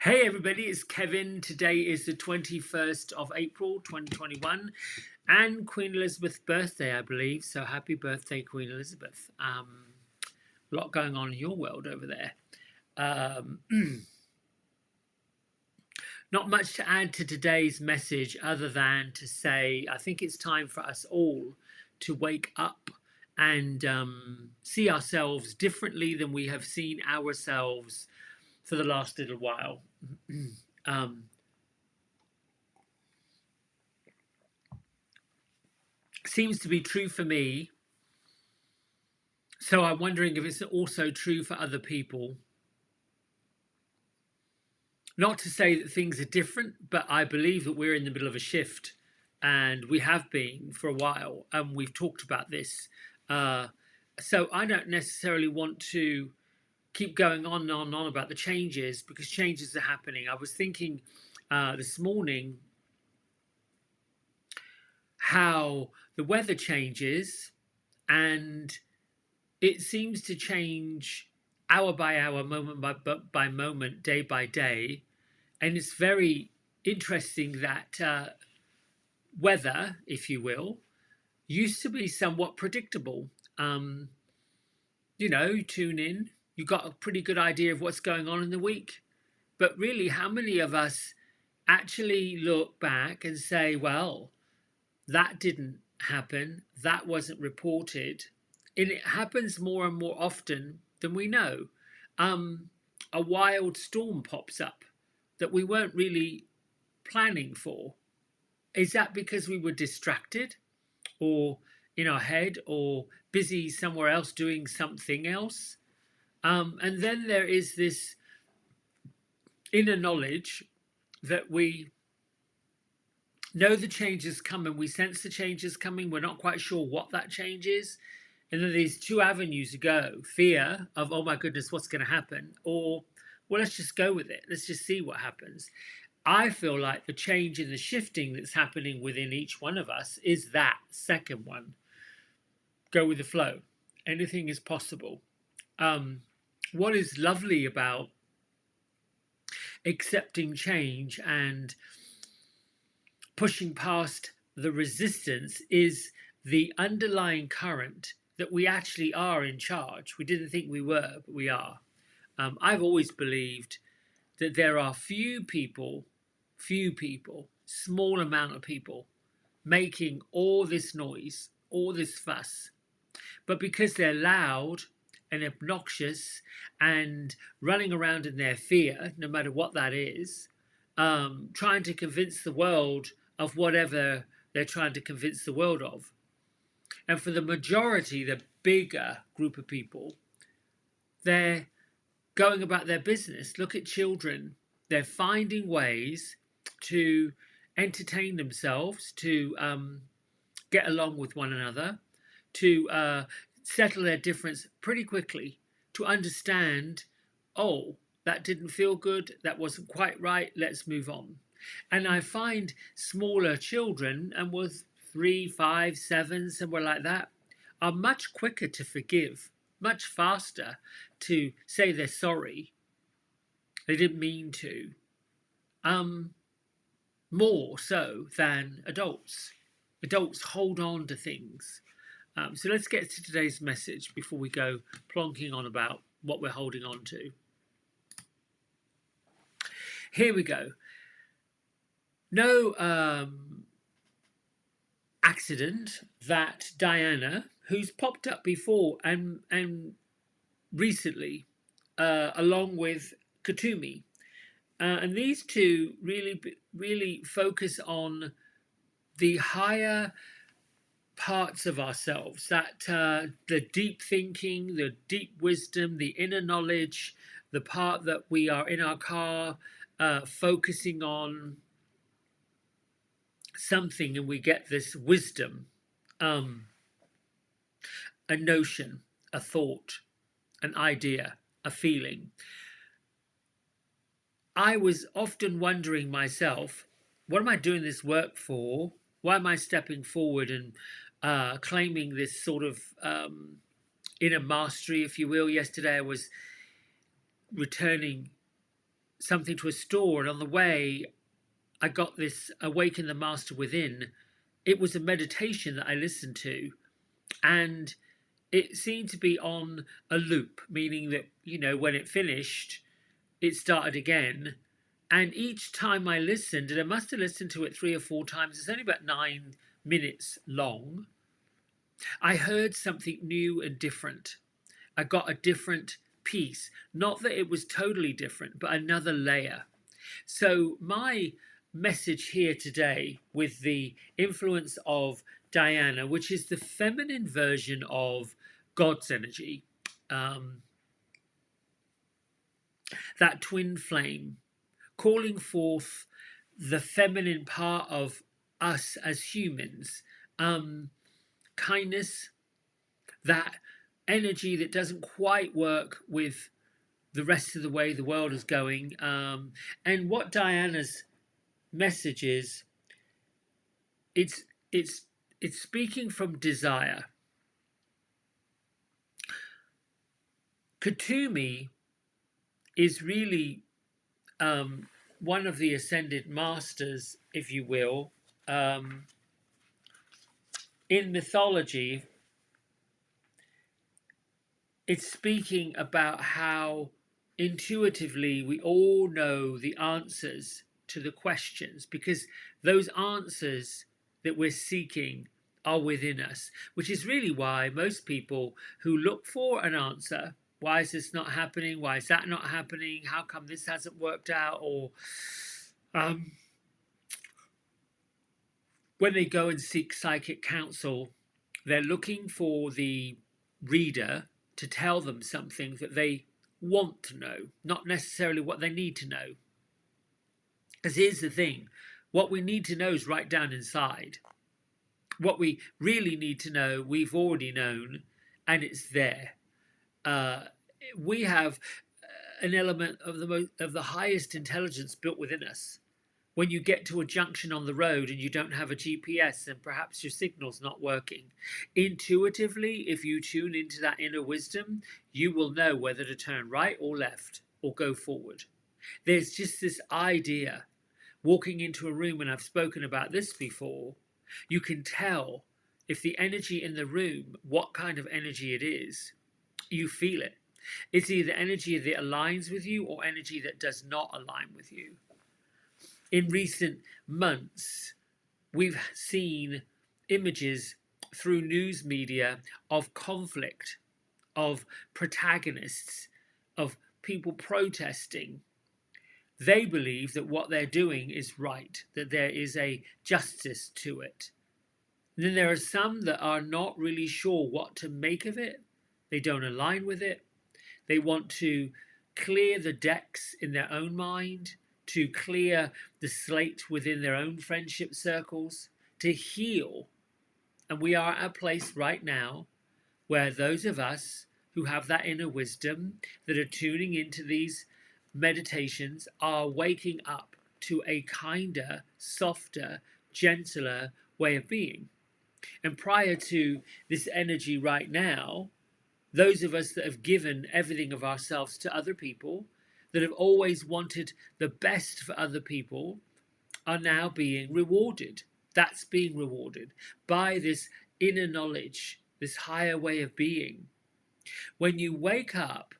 Hey everybody, it's Kevin. Today is the 21st of April 2021 and Queen Elizabeth's birthday, I believe. So happy birthday, Queen Elizabeth. A lot going on in your world over there. Um, Not much to add to today's message other than to say I think it's time for us all to wake up and see ourselves differently than we have seen ourselves for the last little while. um, Seems to be true for me. So I'm wondering if it's also true for other people. Not to say that things are different, but I believe that we're in the middle of a shift, and we have been for a while, and we've talked about this. Uh, so I don't necessarily want to keep going on and on and on about the changes because changes are happening. I was thinking this morning how the weather changes and it seems to change hour by hour, moment by moment, day by day. And it's very interesting that weather, if you will, used to be somewhat predictable. Um, you tune in, you got a pretty good idea of what's going on in the week. But really, how many of us actually look back and say, well, that didn't happen, that wasn't reported? And it happens more and more often than we know. Um, a wild storm pops up that we weren't really planning for. Is that because we were distracted or in our head or busy somewhere else doing something else? And then there is this inner knowledge that we know the change is coming, we sense the change is coming, we're not quite sure what that change is. And then there's two avenues to go: fear of, oh my goodness, what's going to happen? Or, well, let's just go with it. Let's just see what happens. I feel like the change and the shifting that's happening within each one of us is that second one. Go with the flow. Anything is possible. What is lovely about accepting change and pushing past the resistance is the underlying current that we actually are in charge. We didn't think we were, but we are. I've always believed that there are few people, small amount of people making all this noise, all this fuss. But because they're loud and obnoxious and running around in their fear, no matter what that is, trying to convince the world of whatever they're trying to convince the world of. And for the majority, the bigger group of people, they're going about their business. Look at children. They're finding ways to entertain themselves, to get along with one another, to settle their difference pretty quickly, to understand, oh, that didn't feel good, that wasn't quite right, let's move on. And I find smaller children, and with 3, 5, 7, somewhere like that, are much quicker to forgive, much faster to say they're sorry, they didn't mean to, more so than adults. Adults hold on to things. So let's get to today's message before we go plonking on about what we're holding on to. Here we go. No accident that Diana, who's popped up before and recently, along with Katumi, and these two really focus on the higher parts of ourselves, that the deep thinking, the deep wisdom, the inner knowledge, the part that we are in our car focusing on something and we get this wisdom, a notion, a thought, an idea, a feeling. I was often wondering myself, what am I doing this work for? Why am I stepping forward and claiming this sort of inner mastery, if you will? Yesterday I was returning something to a store, and on the way, I got this Awaken the Master Within. It was a meditation that I listened to, and it seemed to be on a loop, meaning that, when it finished, it started again. And each time I listened, and I must have listened to it 3 or 4 times, it's only about 9 minutes long, I heard something new and different. I got a different piece. Not that it was totally different, but another layer. So, my message here today, with the influence of Diana, which is the feminine version of God's energy, that twin flame, calling forth the feminine part of us as humans, kindness, that energy that doesn't quite work with the rest of the way the world is going. And what Diana's message is, it's speaking from desire. Kuthumi is really one of the ascended masters, if you will. In mythology, it's speaking about how intuitively we all know the answers to the questions, because those answers that we're seeking are within us, which is really why most people who look for an answer, why is this not happening, why is that not happening, how come this hasn't worked out, or when they go and seek psychic counsel, they're looking for the reader to tell them something that they want to know, not necessarily what they need to know. Because here's the thing, what we need to know is right down inside. What we really need to know, we've already known, and it's there. We have an element of the highest intelligence built within us. When you get to a junction on the road and you don't have a GPS and perhaps your signal's not working, intuitively, if you tune into that inner wisdom, you will know whether to turn right or left or go forward. There's just this idea. Walking into a room, and I've spoken about this before, you can tell if the energy in the room, what kind of energy it is. You feel it. It's either energy that aligns with you or energy that does not align with you. In recent months, we've seen images through news media of conflict, of protagonists, of people protesting. They believe that what they're doing is right, that there is a justice to it. And then there are some that are not really sure what to make of it. They don't align with it. They want to clear the decks in their own mind, to clear the slate within their own friendship circles, to heal. And we are at a place right now where those of us who have that inner wisdom, that are tuning into these meditations, are waking up to a kinder, softer, gentler way of being. And prior to this energy right now, those of us that have given everything of ourselves to other people, that have always wanted the best for other people, are now being rewarded. That's being rewarded by this inner knowledge, this higher way of being. When you wake up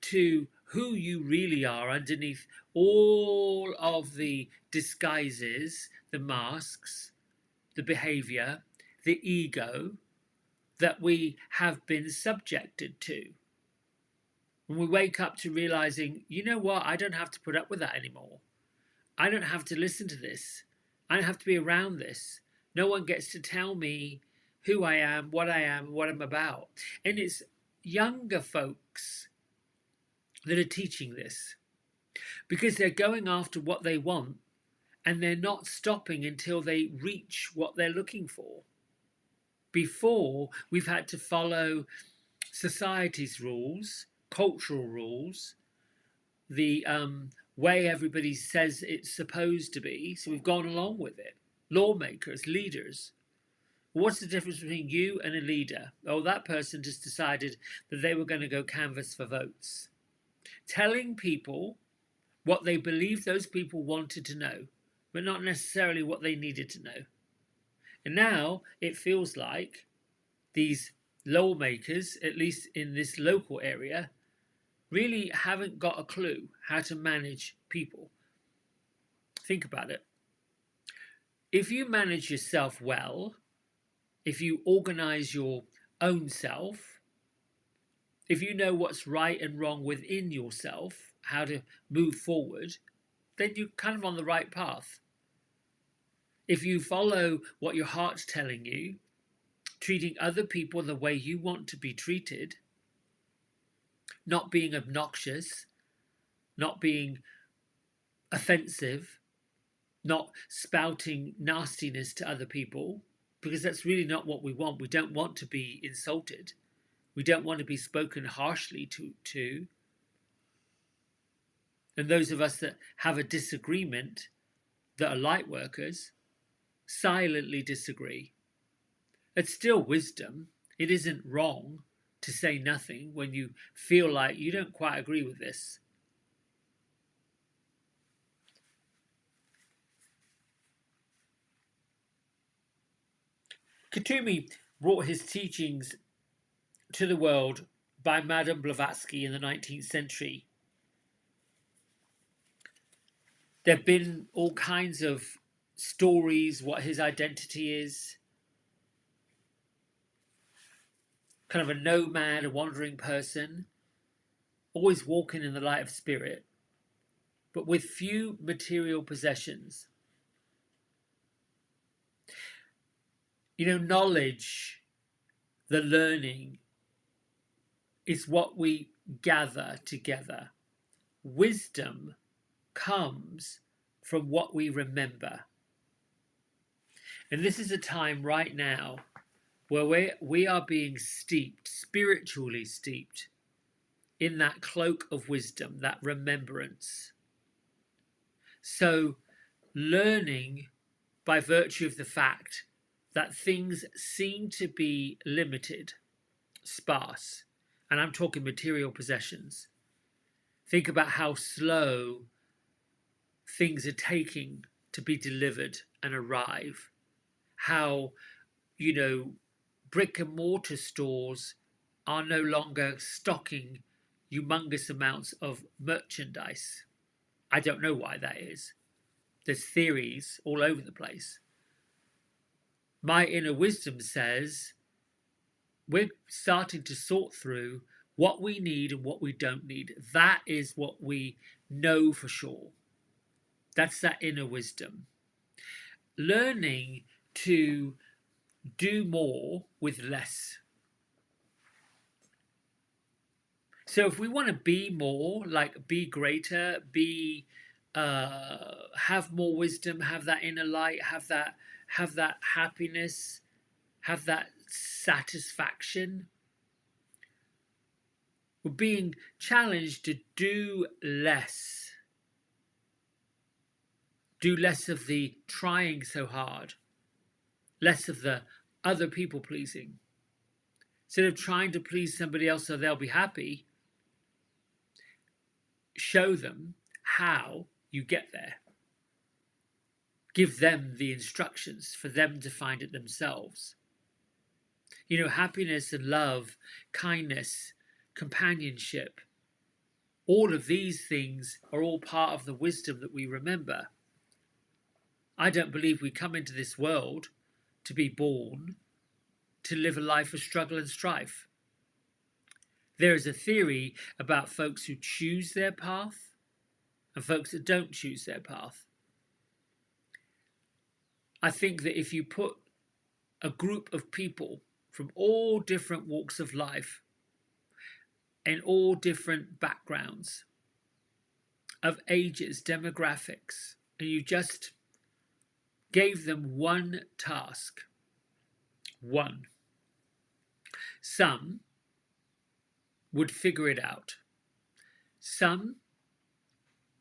to who you really are underneath all of the disguises, the masks, the behavior, the ego that we have been subjected to. When we wake up to realizing, you know what, I don't have to put up with that anymore. I don't have to listen to this. I don't have to be around this. No one gets to tell me who I am, what I'm about. And it's younger folks that are teaching this, because they're going after what they want and they're not stopping until they reach what they're looking for. Before, we've had to follow society's rules, cultural rules, the way everybody says it's supposed to be, so we've gone along with it. Lawmakers, leaders. What's the difference between you and a leader? Oh, that person just decided that they were going to go canvass for votes. Telling people what they believed those people wanted to know, but not necessarily what they needed to know. And now it feels like these lawmakers, at least in this local area, really haven't got a clue how to manage people. Think about it. If you manage yourself well, if you organize your own self, if you know what's right and wrong within yourself, how to move forward, then you're kind of on the right path. If you follow what your heart's telling you, treating other people the way you want to be treated, not being obnoxious, not being offensive, not spouting nastiness to other people, because that's really not what we want. We don't want to be insulted. We don't want to be spoken harshly to. And those of us that have a disagreement, that are light workers, silently disagree. It's still wisdom. It isn't wrong to say nothing when you feel like you don't quite agree with this. Kuthumi brought his teachings to the world by Madame Blavatsky in the 19th century. There have been all kinds of stories what his identity is. Kind of a nomad, a wandering person, always walking in the light of spirit, but with few material possessions. You know, knowledge, the learning, is what we gather together. Wisdom comes from what we remember. And this is a time right now where we are being steeped, spiritually steeped, in that cloak of wisdom, that remembrance. So, learning by virtue of the fact that things seem to be limited, sparse, and I'm talking material possessions. Think about how slow things are taking to be delivered and arrive. How, brick and mortar stores are no longer stocking humongous amounts of merchandise. I don't know why that is. There's theories all over the place. My inner wisdom says we're starting to sort through what we need and what we don't need. That is what we know for sure. That's that inner wisdom. Learning to do more with less. So if we want to be more, like be greater, have more wisdom, have that inner light, have that happiness, have that satisfaction, we're being challenged to do less. Do less of the trying so hard, less of the other people pleasing. Instead of trying to please somebody else so they'll be happy, show them how you get there. Give them the instructions for them to find it themselves. Happiness and love, kindness, companionship, all of these things are all part of the wisdom that we remember. I don't believe we come into this world to be born to live a life of struggle and strife. There is a theory about folks who choose their path and folks that don't choose their path. I think that if you put a group of people from all different walks of life and all different backgrounds of ages, demographics, and you just gave them one task, some would figure it out. Some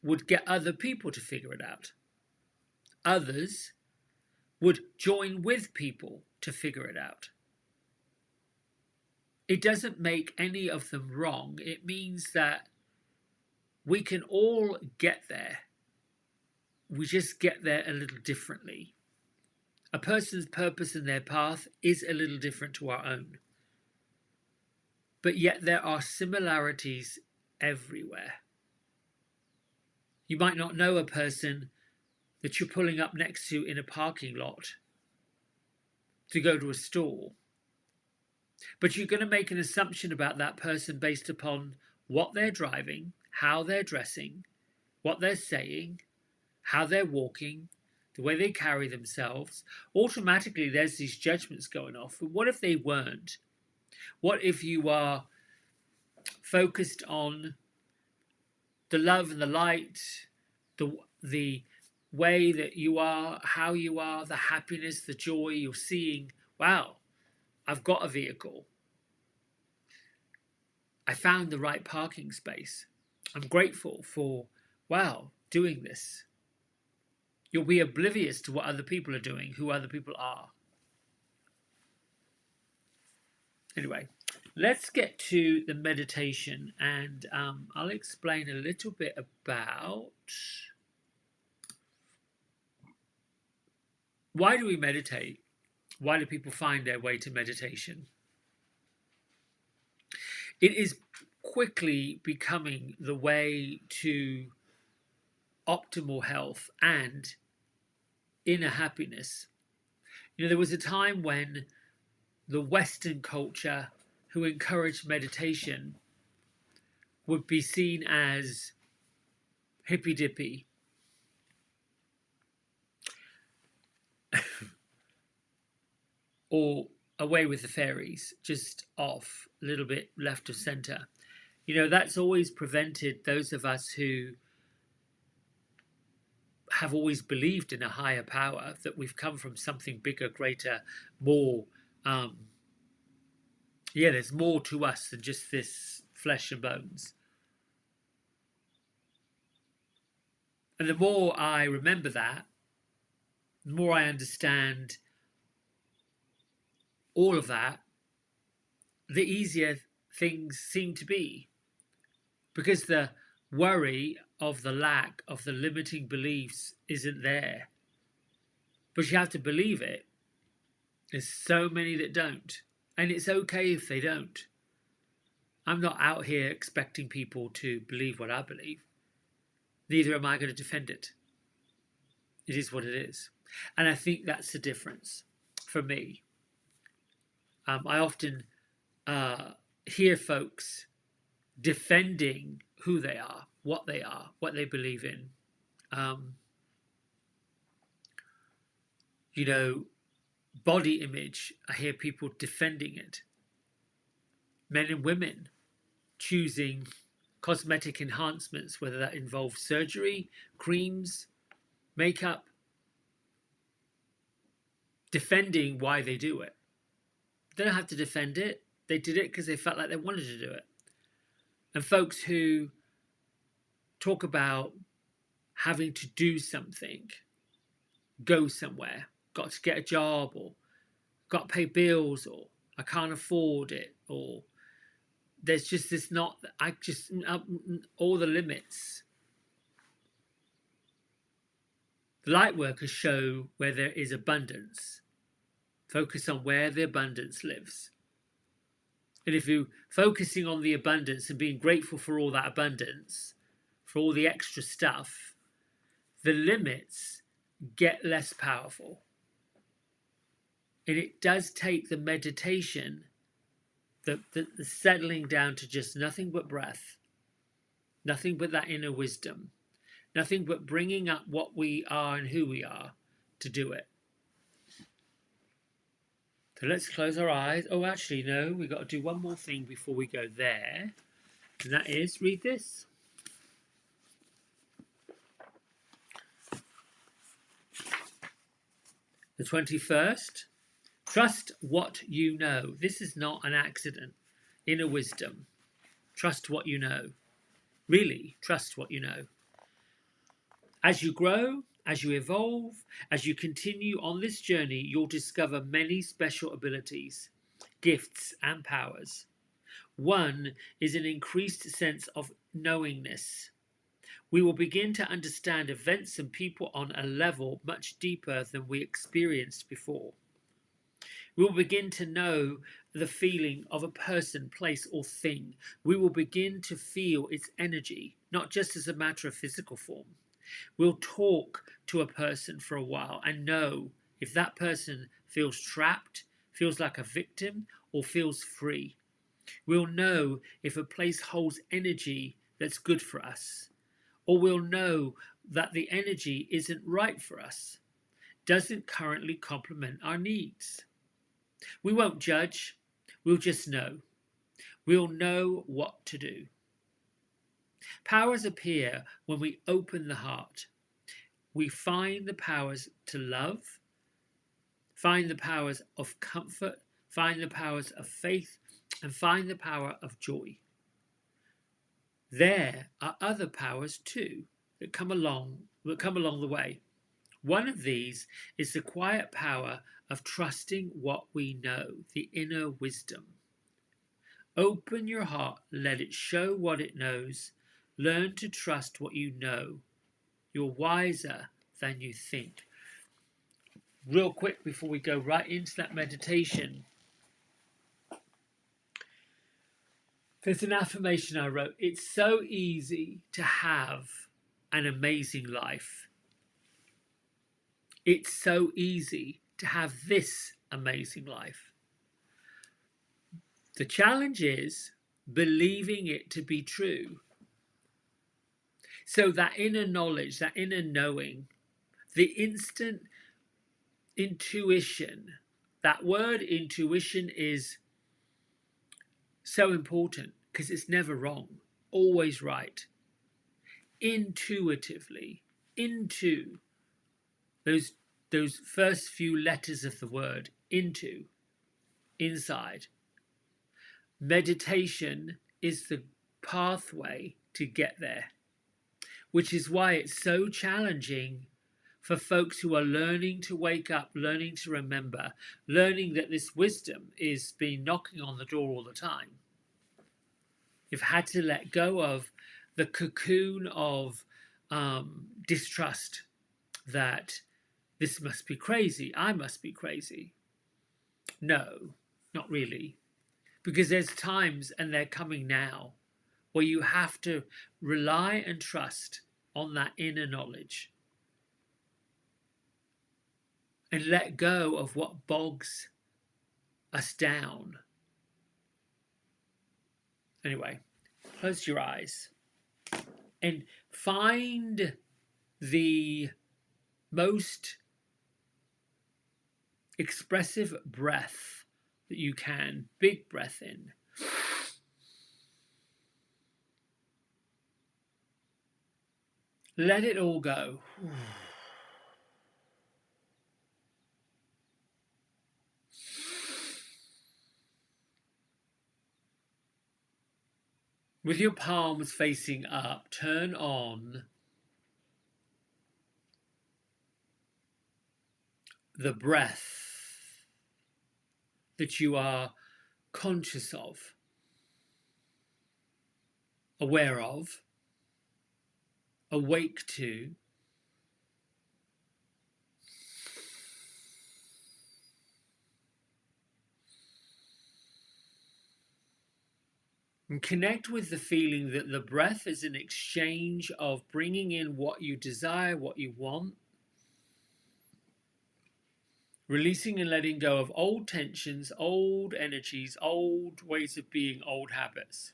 would get other people to figure it out. Others would join with people to figure it out. It doesn't make any of them wrong. It means that We can all get there. We just get there a little differently. A person's purpose and their path is a little different to our own. But yet there are similarities everywhere. You might not know a person that you're pulling up next to in a parking lot to go to a store, but you're going to make an assumption about that person based upon what they're driving, how they're dressing, what they're saying, how they're walking, the way they carry themselves. Automatically there's these judgments going off. But what if they weren't? What if you are focused on the love and the light, the way that you are, how you are, the happiness, the joy you're seeing? Wow, I've got a vehicle. I found the right parking space. I'm grateful for, wow, doing this. You'll be oblivious to what other people are doing, who other people are. Anyway, let's get to the meditation, and I'll explain a little bit about why do we meditate? Why do people find their way to meditation? It is quickly becoming the way to optimal health and inner happiness. You know, there was a time when the Western culture who encouraged meditation would be seen as hippy dippy. Or away with the fairies, just off, a little bit left of center. You know, that's always prevented those of us who have always believed in a higher power, that we've come from something bigger, greater, more. There's more to us than just this flesh and bones. And the more I remember that, the more I understand all of that, the easier things seem to be. Because the worry of the lack of the limiting beliefs isn't there. But you have to believe it. There's so many that don't. And it's okay if they don't. I'm not out here expecting people to believe what I believe. Neither am I going to defend it. It is what it is. And I think that's the difference for me. I often hear folks defending who they are, what they believe in. You know, body image, I hear people defending it. Men and women choosing cosmetic enhancements, whether that involves surgery, creams, makeup, defending why they do it. They don't have to defend it. They did it because they felt like they wanted to do it. And folks who talk about having to do something, go somewhere, got to get a job, or got to pay bills, or I can't afford it, or there's just this all the limits. The light workers show where there is abundance. Focus on where the abundance lives. And if you're focusing on the abundance and being grateful for all that abundance, for all the extra stuff, the limits get less powerful. And it does take the meditation, the settling down to just nothing but breath, nothing but that inner wisdom, nothing but bringing up what we are and who we are to do it. So let's close our eyes. Oh, actually, no, we've got to do one more thing before we go there. And that is, read this. The 21st. Trust what you know. This is not an accident. Inner wisdom. Trust what you know. Really, trust what you know. As you grow, as you evolve, as you continue on this journey, you'll discover many special abilities, gifts, and powers. One is an increased sense of knowingness. We will begin to understand events and people on a level much deeper than we experienced before. We will begin to know the feeling of a person, place, or thing. We will begin to feel its energy, not just as a matter of physical form. We'll talk to a person for a while and know if that person feels trapped, feels like a victim, or feels free. We'll know if a place holds energy that's good for us, or we'll know that the energy isn't right for us, doesn't currently complement our needs. We won't judge, we'll just know. We'll know what to do. Powers appear when we open the heart. We find the powers to love, find the powers of comfort, find the powers of faith, and find the power of joy. There are other powers too that come along the way. One of these is the quiet power of trusting what we know, the inner wisdom. Open your heart, let it show what it knows. Learn to trust what you know. You're wiser than you think. Real quick before we go right into that meditation, there's an affirmation I wrote. It's so easy to have an amazing life. It's so easy to have this amazing life. The challenge is believing it to be true. So that inner knowledge, that inner knowing, the instant intuition, that word intuition is so important because it's never wrong, always right. Intuitively, into those first few letters of the word, into, inside. Meditation is the pathway to get there, which is why it's so challenging for folks who are learning to wake up, learning to remember, learning that this wisdom is been knocking on the door all the time. You've had to let go of the cocoon of distrust that this must be crazy, I must be crazy. No, not really. Because there's times, and they're coming now, where you have to rely and trust on that inner knowledge and let go of what bogs us down. Anyway, close your eyes and find the most expressive breath that you can. Big breath in. Let it all go. With your palms facing up, turn on the breath that you are conscious of, aware of, awake to. And connect with the feeling that the breath is an exchange of bringing in what you desire, what you want, releasing and letting go of old tensions, old energies, old ways of being, old habits.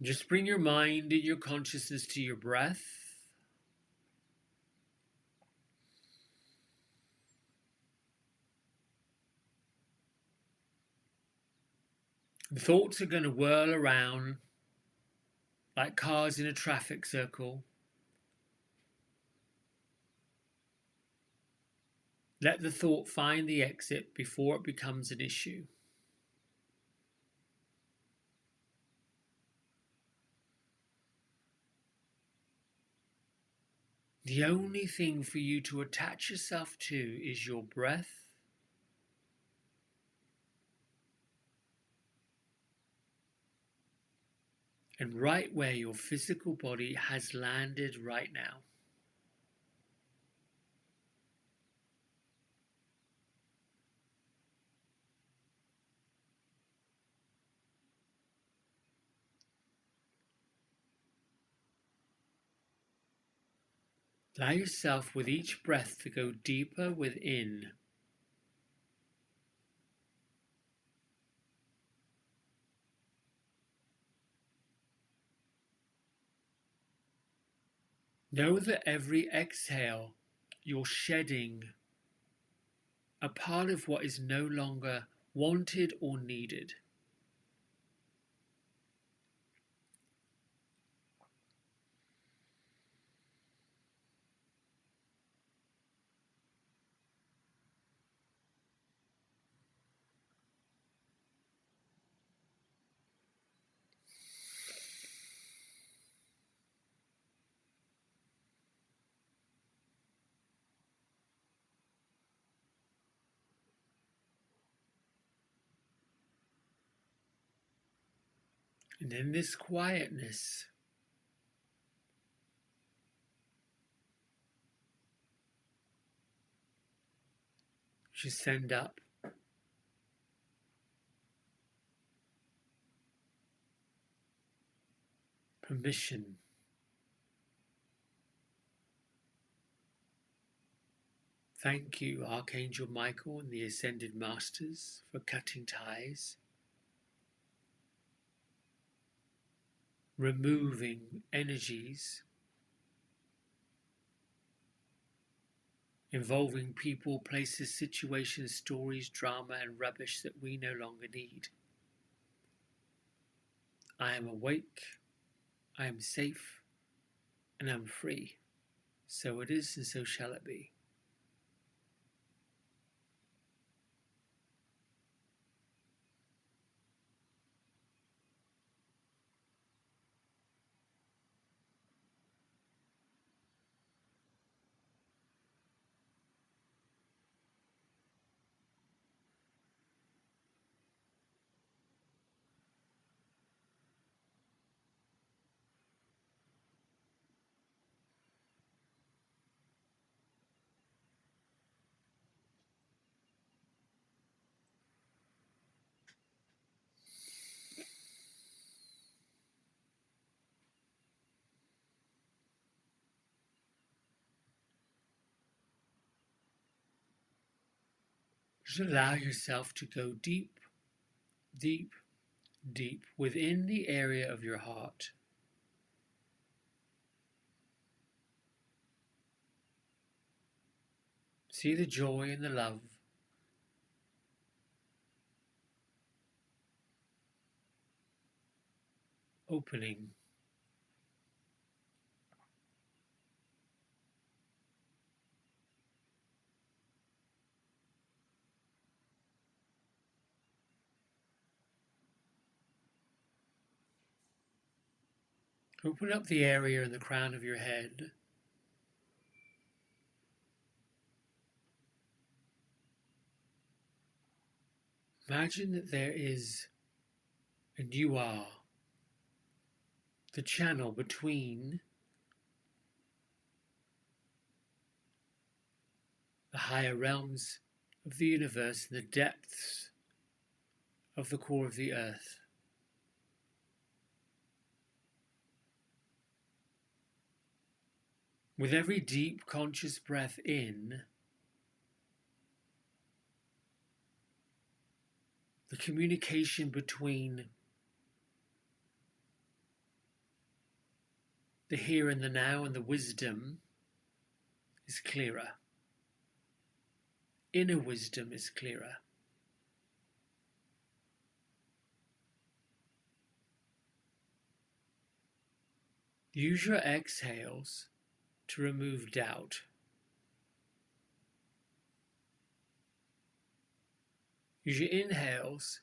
Just bring your mind and your consciousness to your breath. The thoughts are going to whirl around like cars in a traffic circle. Let the thought find the exit before it becomes an issue. The only thing for you to attach yourself to is your breath and right where your physical body has landed right now. Allow yourself with each breath to go deeper within. Know that every exhale you're shedding a part of what is no longer wanted or needed. And in this quietness, you send up permission. Thank you, Archangel Michael and the Ascended Masters, for cutting ties, removing energies involving people, places, situations, stories, drama, and rubbish that we no longer need. I am awake, I am safe, and I'm free. So it is, and so shall it be. Just allow yourself to go deep, deep, deep within the area of your heart. See the joy and the love. Opening. Open up the area in the crown of your head. Imagine that there is, and you are, the channel between the higher realms of the universe and the depths of the core of the earth. With every deep conscious breath in, the communication between the here and the now and the wisdom is clearer. Inner wisdom is clearer. Use your exhales to remove doubt. Use your inhales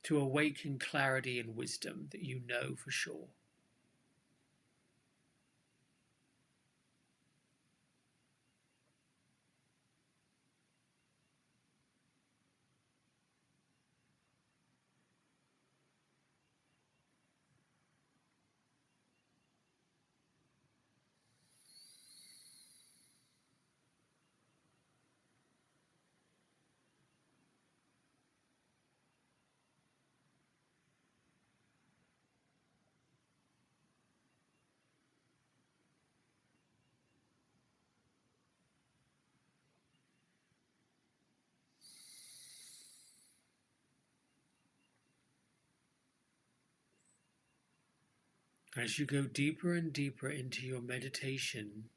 to awaken clarity and wisdom that you know for sure. As you go deeper and deeper into your meditation,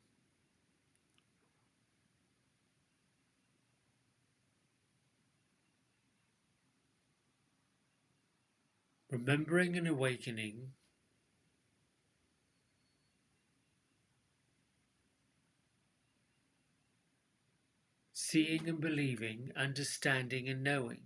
remembering and awakening, seeing and believing, understanding and knowing.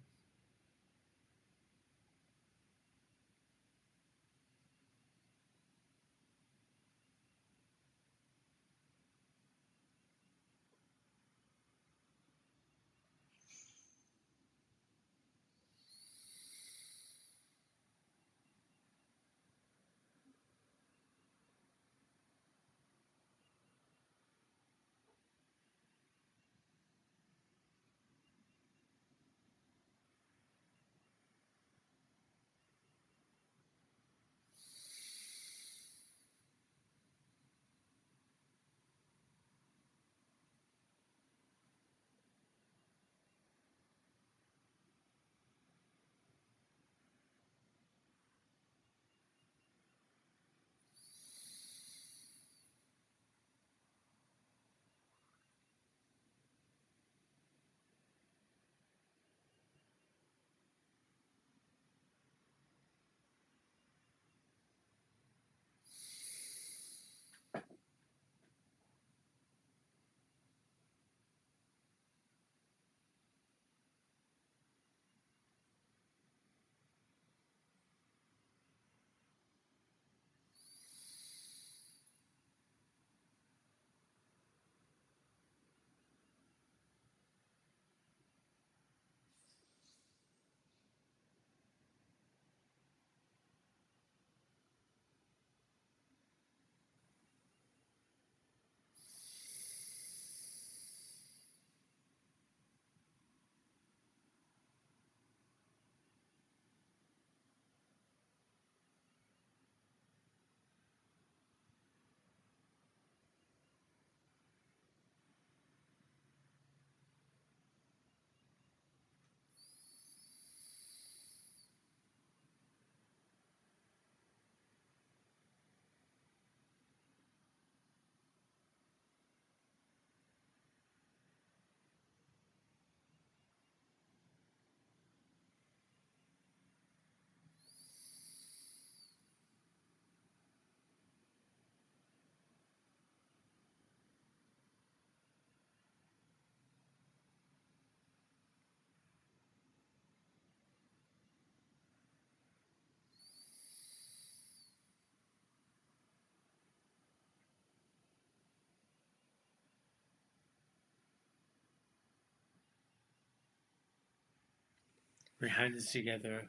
Your hands together.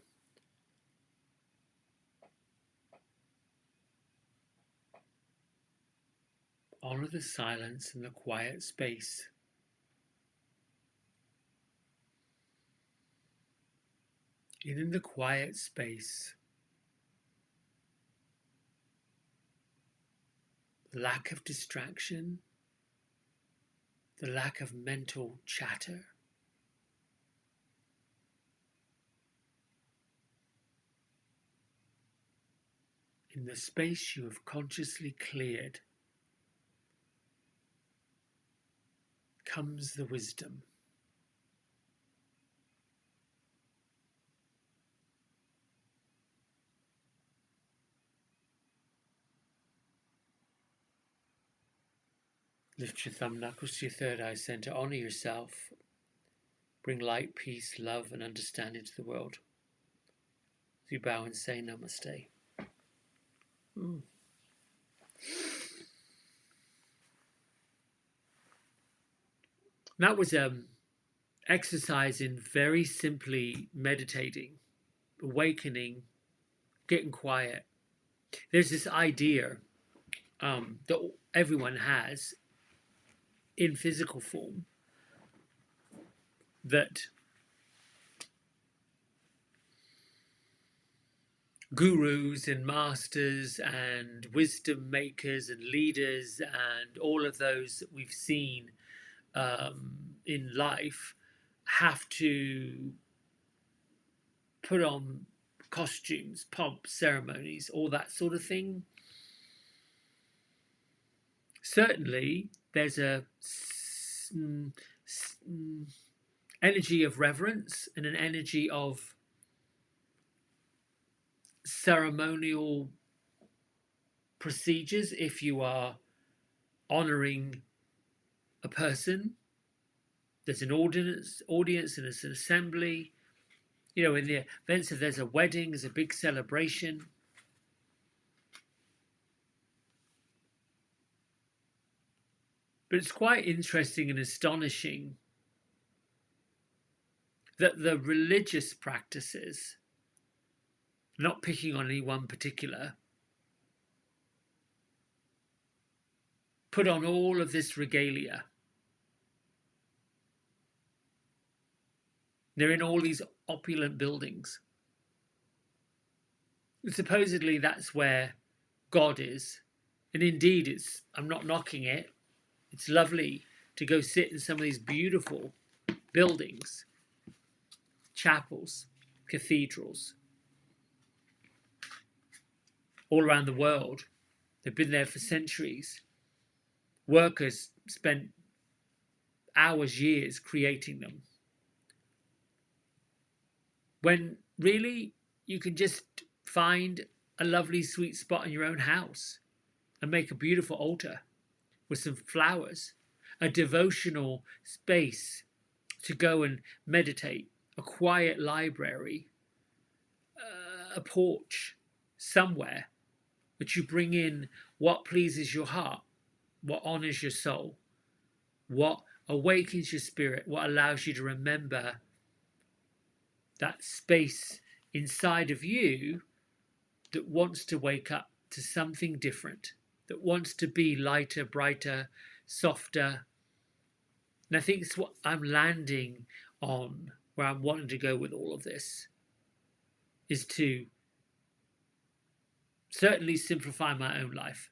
Honor the silence and the quiet space. And in the quiet space, the lack of distraction, the lack of mental chatter. In the space you have consciously cleared comes the wisdom. Lift your thumb knuckles to your third eye center. Honor yourself bring light, peace, love, and understanding to the world. As you bow and say namaste. That was exercise in very simply meditating, awakening, getting quiet. There's this idea that everyone has in physical form that gurus and masters and wisdom makers and leaders and all of those that we've seen in life have to put on costumes, pomps, ceremonies, all that sort of thing. Certainly, there's a energy of reverence and an energy of ceremonial procedures if you are honoring a person. There's an audience and there's an assembly. You know, in the events if there's a wedding, there's a big celebration. But it's quite interesting and astonishing that the religious practices, not picking on any one particular, put on all of this regalia. They're in all these opulent buildings. And supposedly that's where God is. And indeed, I'm not knocking it. It's lovely to go sit in some of these beautiful buildings, chapels, cathedrals, all around the world. They've been there for centuries. Workers spent hours, years creating them. When really you can just find a lovely sweet spot in your own house and make a beautiful altar with some flowers, a devotional space to go and meditate, a quiet library, a porch somewhere, that you bring in what pleases your heart, what honors your soul, what awakens your spirit, what allows you to remember that space inside of you that wants to wake up to something different, that wants to be lighter, brighter, softer. And I think it's what I'm landing on, where I'm wanting to go with all of this, is to certainly simplify my own life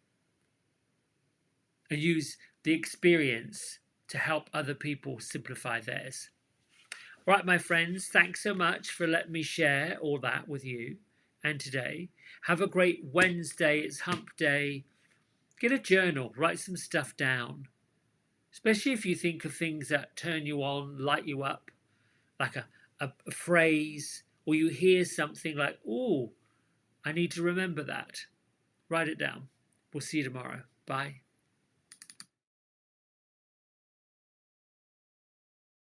and use the experience to help other people simplify theirs. All right, my friends, thanks so much for letting me share all that with you and today. Have a great Wednesday. It's hump day. Get a journal, write some stuff down, especially if you think of things that turn you on, light you up, like a phrase, or you hear something like, oh, I need to remember that. Write it down. We'll see you tomorrow. Bye.